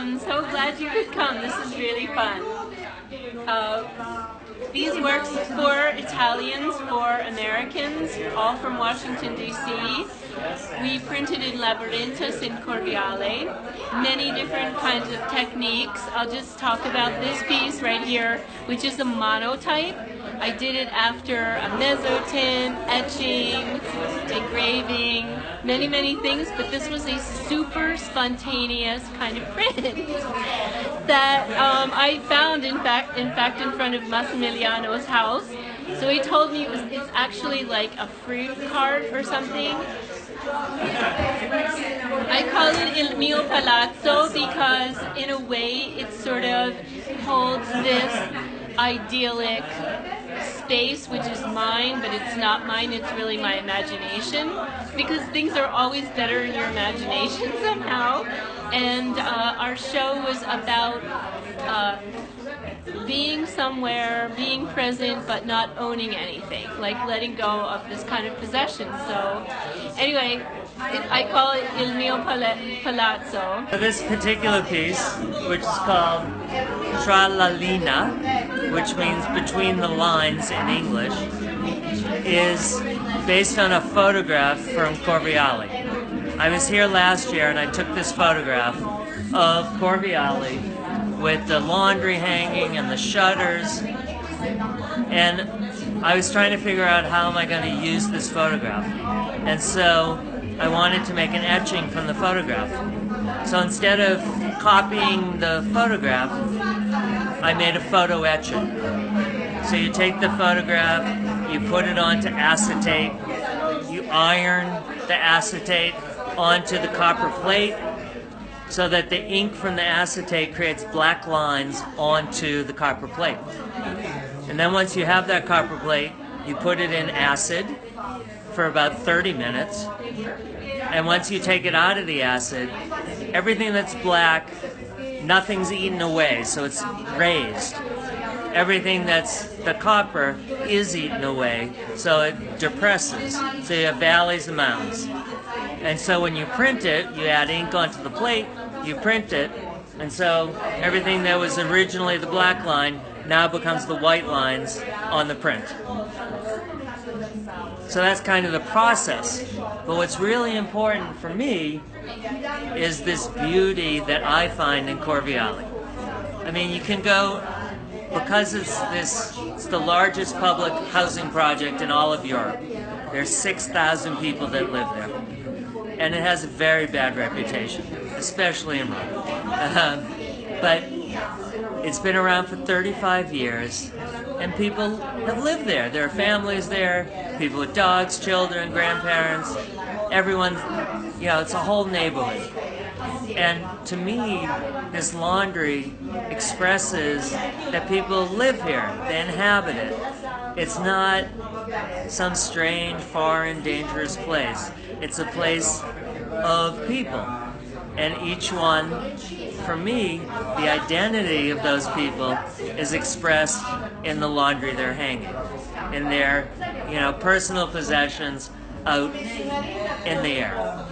I'm so glad you could come. This is really fun. These works for Italians, for Americans, all from Washington, D.C. We printed in Laborintus in Corviale. Many different kinds of techniques. I'll just talk about this piece right here, which is a monotype. I did it after a mezzotint, etching, engraving, many things, but this was a super spontaneous kind of print that I found in fact in front of Massimiliano's house. So he told me it's actually like a fruit cart or something. I call it Il mio palazzo because in a way it sort of holds this idyllic space which is mine, but it's not mine, it's really my imagination, because things are always better in your imagination somehow. And our show was about being somewhere, being present, but not owning anything, like letting go of this kind of possession. So anyway, I call it Il mio palazzo. This particular piece, which is called Tra la linea, which means between the lines in English, is based on a photograph from Corviale. I was here last year and I took this photograph of Corviale with the laundry hanging and the shutters, and I was trying to figure out how am I going to use this photograph, and so I wanted to make an etching from the photograph. So instead of copying the photograph, I made a photo etching. So you take the photograph, you put it onto acetate, you iron the acetate onto the copper plate so that the ink from the acetate creates black lines onto the copper plate. And then once you have that copper plate, you put it in acid for about 30 minutes. And once you take it out of the acid, everything that's black, nothing's eaten away, so it's raised. Everything that's the copper is eaten away, so it depresses. So you have valleys and mountains. And so when you print it, you add ink onto the plate, you print it, and so everything that was originally the black line now becomes the white lines on the print. So that's kind of the process. But what's really important for me is this beauty that I find in Corviale. I mean, you can go, because it's the largest public housing project in all of Europe. There's 6,000 people that live there. And it has a very bad reputation, especially in Rome. But it's been around for 35 years, and people have lived there. There are families there, people with dogs, children, grandparents, everyone, you know, it's a whole neighborhood. And to me, this laundry expresses that people live here, they inhabit it. It's not some strange, foreign, dangerous place. It's a place of people. And each one, for me, the identity of those people is expressed in the laundry they're hanging, in their, you know, personal possessions out in the air.